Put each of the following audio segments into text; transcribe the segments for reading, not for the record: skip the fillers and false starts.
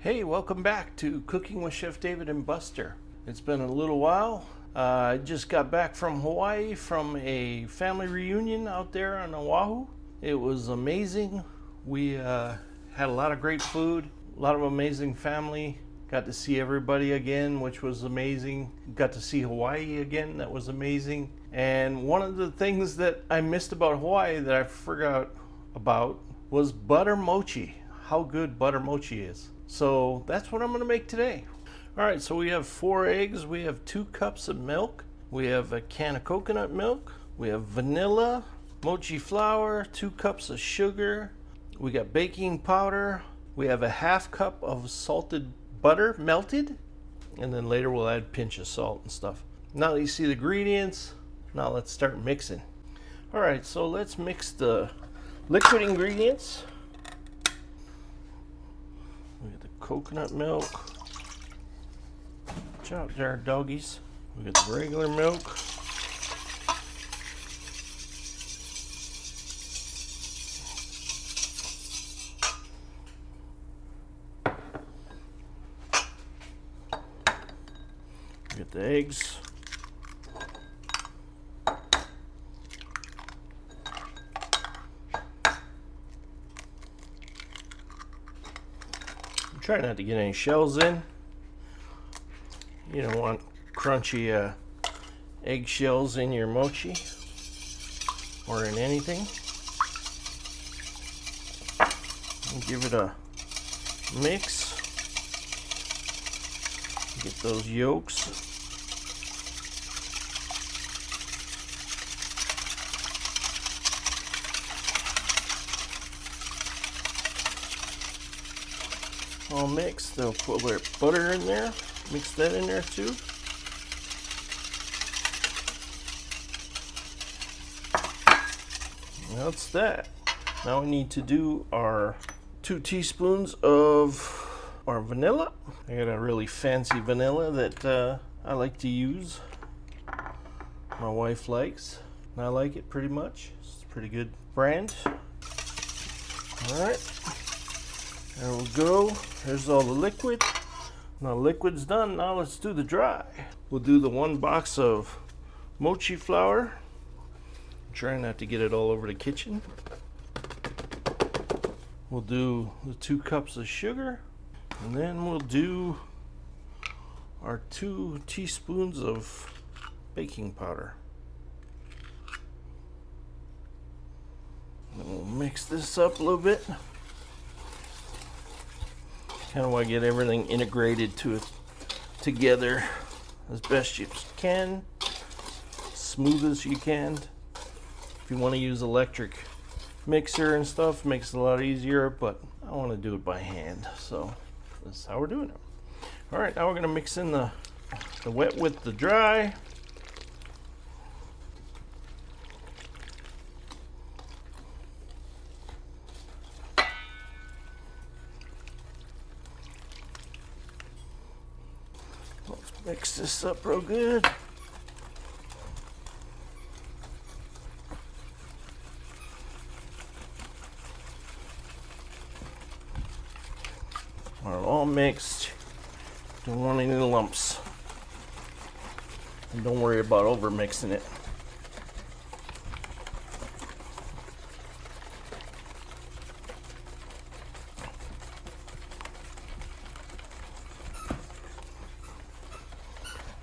Hey, welcome back to Cooking with Chef David and Buster. It's been a little while. I just got back from Hawaii from a family reunion out there on Oahu. It was amazing. We had a lot of great food, a lot of amazing family. Got to see everybody again, which was amazing. Got to see Hawaii again, that was amazing. And one of the things that I missed about Hawaii that I forgot about was butter mochi. How good butter mochi is. So that's what I'm going to make today. All right, so we have 4 eggs, we have 2 cups of milk, we have a can of coconut milk, we have vanilla, mochi flour, 2 cups of sugar, we got baking powder, we have a ½ cup of salted butter melted, and then later we'll add a pinch of salt and stuff. Now that you see the ingredients, now let's start mixing. All right, so let's mix the liquid ingredients. We got the coconut milk. Watch out there, doggies. We got the regular milk. We got the eggs. Try not to get any shells in. You don't want crunchy egg shells in your mochi or in anything. And give it a mix. Get those yolks. All mixed. They'll put their butter in there. Mix that in there too. That's that. Now we need to do our 2 teaspoons of our vanilla. I got a really fancy vanilla that I like to use. My wife likes, and I like it pretty much. It's a pretty good brand. All right. There we go. There's all the liquid. Now the liquid's done. Now let's do the dry. We'll do the 1 box of mochi flour. Try not to get it all over the kitchen. We'll do the 2 cups of sugar. And then we'll do our 2 teaspoons of baking powder. And we'll mix this up a little bit. Kind of want to get everything integrated together as best you can, smooth as you can. If you want to use electric mixer and stuff, it makes it a lot easier, but I want to do it by hand, so that's how we're doing it. All right, now we're going to mix in the wet with the dry. Mix this up real good. All mixed. Don't want any lumps. And don't worry about over mixing it.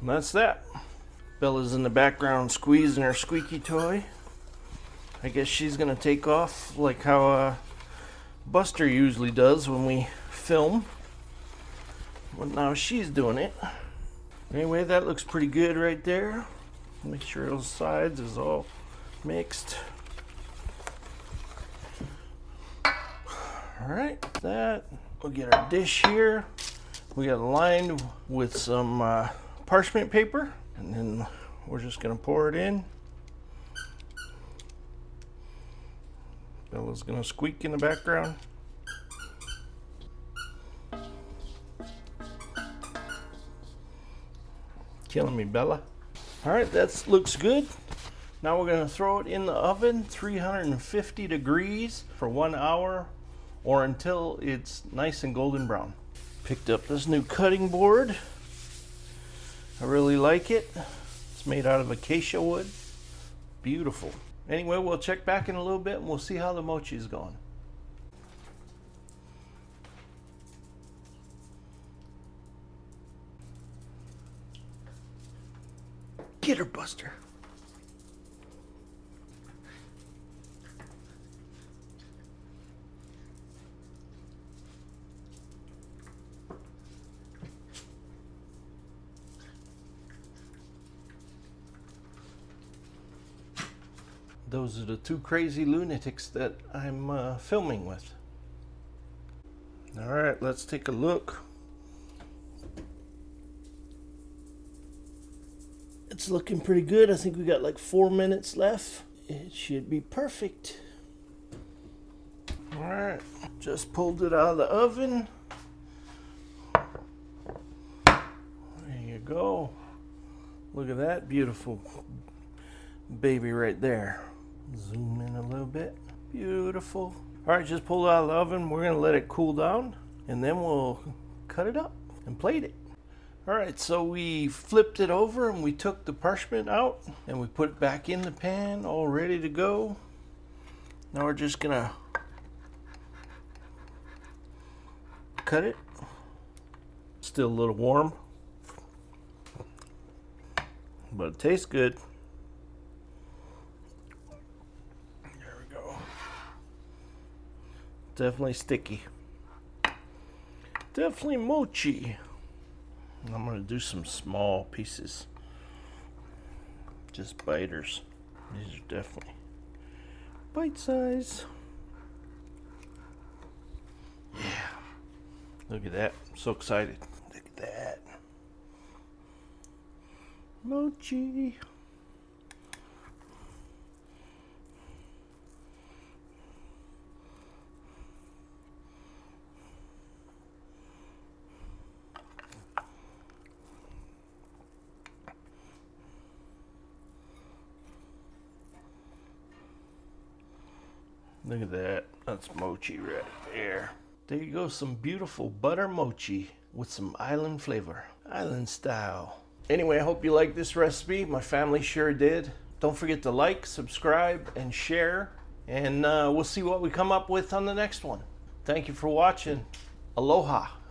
And that's that. Bella's in the background squeezing her squeaky toy. I guess she's gonna take off like how Buster usually does when we film. But now she's doing it. Anyway, that looks pretty good right there. Make sure those sides is all mixed. Alright, that. We'll get our dish here. We got it lined with some parchment paper, and then we're just gonna pour it in. Bella's gonna squeak in the background. Killing me, Bella. All right, that looks good. Now we're gonna throw it in the oven, 350 degrees for 1 hour, or until it's nice and golden brown. Picked up this new cutting board. I really like it. It's made out of acacia wood. Beautiful. Anyway, we'll check back in a little bit and we'll see how the mochi is going. Get her, Buster. Those are the two crazy lunatics that I'm filming with. All right, let's take a look. It's looking pretty good. I think we got like 4 minutes left. It should be perfect. All right, just pulled it out of the oven. There you go. Look at that beautiful baby right there. Zoom in a little bit. Beautiful. All right, just pulled it out of the oven. We're gonna let it cool down and then we'll cut it up and plate it. All right, so we flipped it over and we took the parchment out and we put it back in the pan, all ready to go. Now we're just gonna cut it. Still a little warm, but it tastes good. There we go. Definitely sticky. Definitely mochi. I'm going to do some small pieces, just biters. These are definitely bite size. Yeah, look at that. I'm so excited. Look at that. Mochi. Look at that. That's mochi right there. There you go. Some beautiful butter mochi with some island flavor. Island style. Anyway, I hope you like this recipe. My family sure did. Don't forget to like, subscribe, and share. And we'll see what we come up with on the next one. Thank you for watching. Aloha.